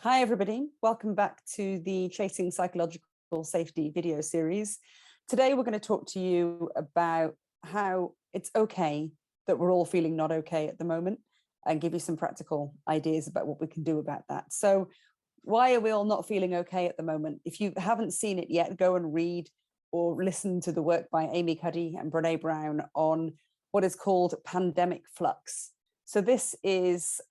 Hi, everybody. Welcome back to the Chasing Psychological Safety video series. Today, we're going to talk to you about how it's okay that we're all feeling not okay at the moment and give you some practical ideas about what we can do about that. So why are we all not feeling okay at the moment? If you haven't seen it yet, go and read or listen to the work by Amy Cuddy and Brene Brown on what is called pandemic flux. So this is,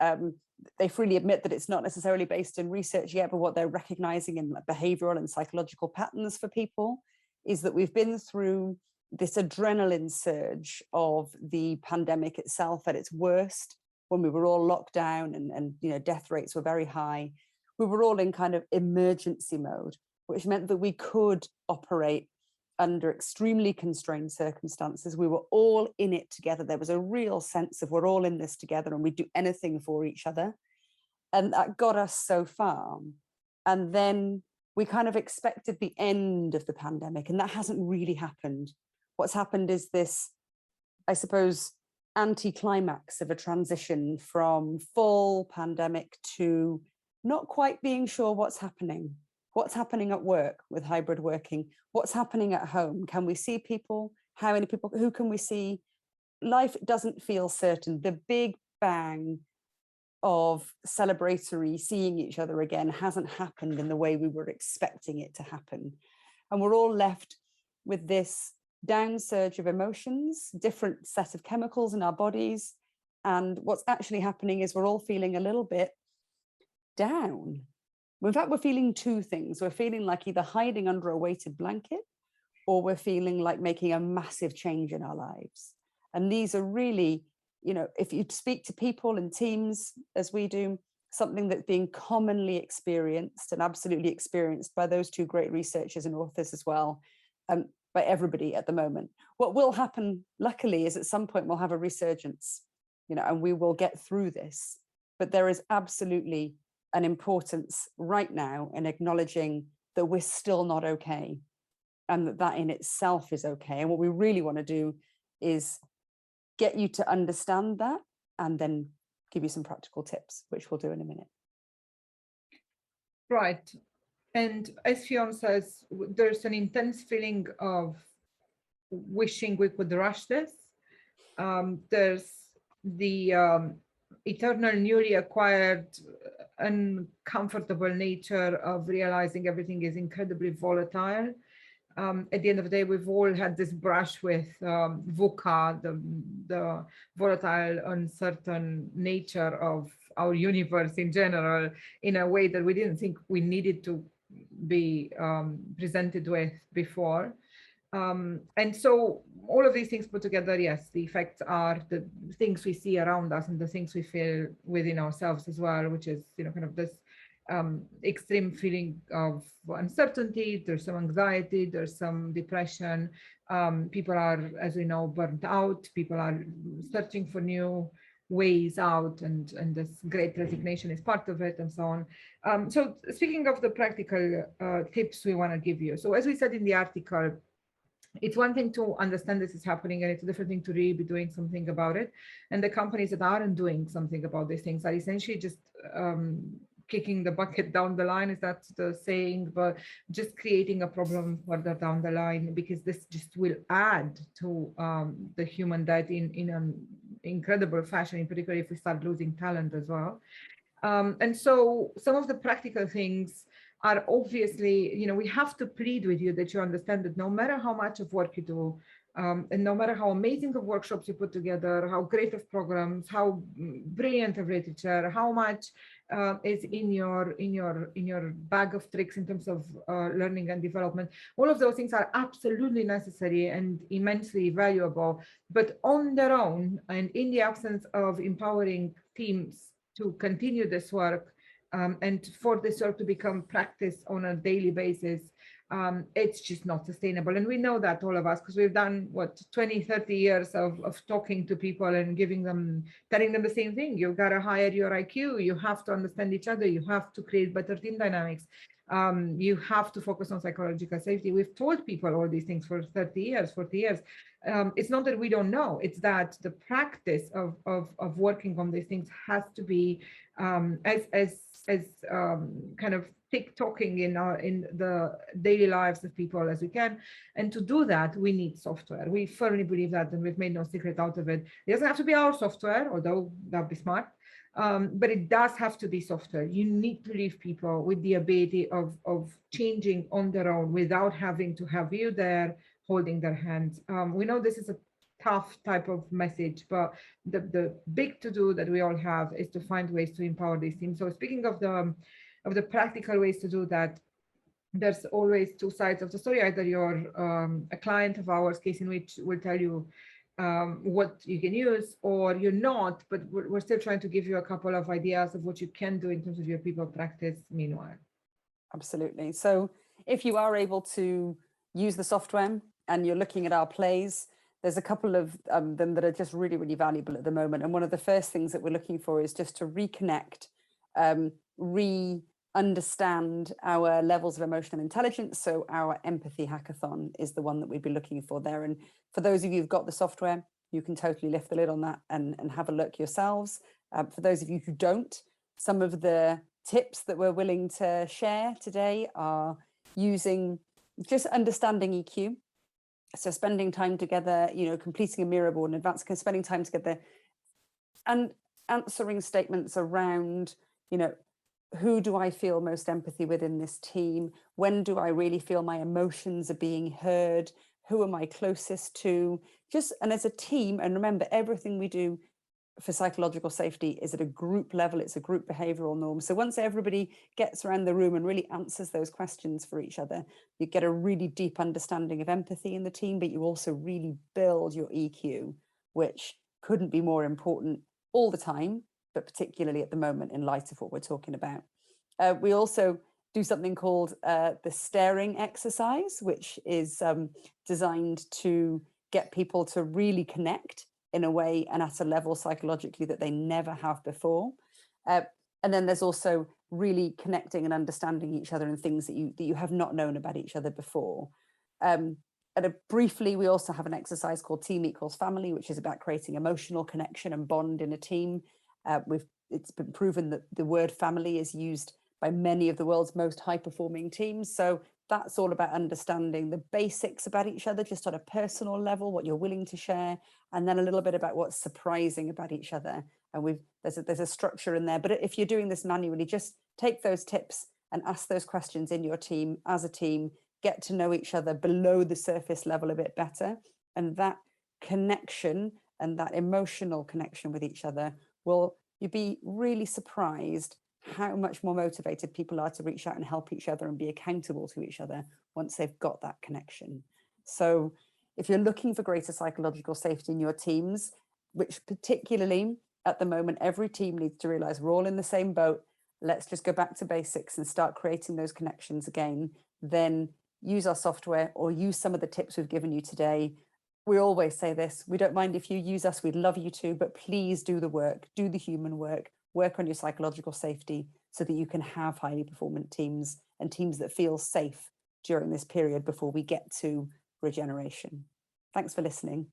they freely admit that it's not necessarily based in research yet, but what they're recognizing in behavioral and psychological patterns for people is that we've been through this adrenaline surge of the pandemic itself at its worst, when we were all locked down and death rates were very high. We were all in kind of emergency mode, which meant that we could operate under extremely constrained circumstances. We were all in it together. There was a real sense of we're all in this together and we do anything for each other. And that got us so far. And then we kind of expected the end of the pandemic, and that hasn't really happened. What's happened is this, I suppose, anti-climax of a transition from full pandemic to not quite being sure what's happening. What's happening at work with hybrid working? What's happening at home? Can we see people? How many people? Who can we see? Life doesn't feel certain. The big bang of celebratory seeing each other again hasn't happened in the way we were expecting it to happen. And we're all left with this downsurge of emotions, different set of chemicals in our bodies. And what's actually happening is we're all feeling a little bit down. In fact, we're feeling two things. We're feeling like either hiding under a weighted blanket, or we're feeling like making a massive change in our lives. And these are really, if you speak to people in teams, as we do, something that's being commonly experienced and absolutely experienced by those two great researchers and authors as well, by everybody at the moment. What will happen, luckily, is at some point we'll have a resurgence, and we will get through this. But there is absolutely an importance right now in acknowledging that we're still not okay, and that in itself is okay. And what we really want to do is get you to understand that and then give you some practical tips, which we'll do in a minute. Right. And as Fionn says, there's an intense feeling of wishing we could rush this. There's the eternal newly acquired uncomfortable nature of realizing everything is incredibly volatile. At the end of the day, we've all had this brush with VUCA, the volatile, uncertain nature of our universe in general, in a way that we didn't think we needed to be presented with before. And so all of these things put together, yes, the effects are the things we see around us and the things we feel within ourselves as well, which is, kind of this extreme feeling of uncertainty. There's some anxiety, there's some depression. People are, as we know, burnt out. People are searching for new ways out, and this great resignation is part of it, and so on. So speaking of the practical tips we want to give you. So as we said in the article, it's one thing to understand this is happening, and it's a different thing to really be doing something about it. And the companies that aren't doing something about these things are essentially just kicking the bucket down the line, is that the saying, but just creating a problem further down the line, because this just will add to the human debt in an incredible fashion, in particular if we start losing talent as well. And so some of the practical things are obviously, we have to plead with you that you understand that no matter how much of work you do, and no matter how amazing of workshops you put together, how great of programs, how brilliant of literature, how much is in your bag of tricks in terms of learning and development, all of those things are absolutely necessary and immensely valuable. But on their own, and in the absence of empowering teams to continue this work, and for this work to become practice on a daily basis, it's just not sustainable. And we know that, all of us, because we've done 20, 30 years of talking to people and telling them the same thing. You've got to hire your IQ, you have to understand each other, you have to create better team dynamics. You have to focus on psychological safety. We've told people all these things for 30 years, 40 years. It's not that we don't know, it's that the practice of working on these things has to be as kind of TikToking in the daily lives of people as we can. And to do that, we need software. We firmly believe that, and we've made no secret out of it. It doesn't have to be our software, although that'd be smart. But it does have to be software. You need to leave people with the ability of changing on their own without having to have you there holding their hands. We know this is a tough type of message, but the big to-do that we all have is to find ways to empower these teams. So speaking of the practical ways to do that, there's always two sides of the story. Either you're a client of ours, case in which we'll tell you what you can use, or you're not, but we're still trying to give you a couple of ideas of what you can do in terms of your people practice meanwhile. Absolutely. So if you are able to use the software and you're looking at our plays, there's a couple of them that are just really, really valuable at the moment. And one of the first things that we're looking for is just to reconnect, understand our levels of emotional intelligence. So our Empathy Hackathon is the one that we'd be looking for there. And for those of you who've got the software, you can totally lift the lid on that and have a look yourselves. For those of you who don't, some of the tips that we're willing to share today are using just understanding EQ. So spending time together, completing a mirror board in advance, spending time together and answering statements around, who do I feel most empathy with in this team? When do I really feel my emotions are being heard? Who am I closest to? And as a team, and remember, everything we do for psychological safety is at a group level. It's a group behavioral norm. So once everybody gets around the room and really answers those questions for each other, you get a really deep understanding of empathy in the team, but you also really build your EQ, which couldn't be more important all the time, but particularly at the moment in light of what we're talking about. We also do something called the staring exercise, which is designed to get people to really connect in a way and at a level psychologically that they never have before. And then there's also really connecting and understanding each other and things that you have not known about each other before. Briefly, we also have an exercise called Team Equals Family, which is about creating emotional connection and bond in a team. It's been proven that the word family is used by many of the world's most high-performing teams. So that's all about understanding the basics about each other, just on a personal level, what you're willing to share, and then a little bit about what's surprising about each other. And there's a structure in there. But if you're doing this manually, just take those tips and ask those questions in your team as a team, get to know each other below the surface level a bit better. And that connection and that emotional connection with each other you'll be really surprised how much more motivated people are to reach out and help each other and be accountable to each other once they've got that connection. So if you're looking for greater psychological safety in your teams, which particularly at the moment, every team needs to realize we're all in the same boat. Let's just go back to basics and start creating those connections again. Then use our software or use some of the tips we've given you today. We always say this, we don't mind if you use us, we'd love you to, but please do the work, do the human work on your psychological safety so that you can have highly performant teams and teams that feel safe during this period before we get to regeneration. Thanks for listening.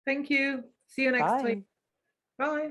Thank you. See you next week. Bye.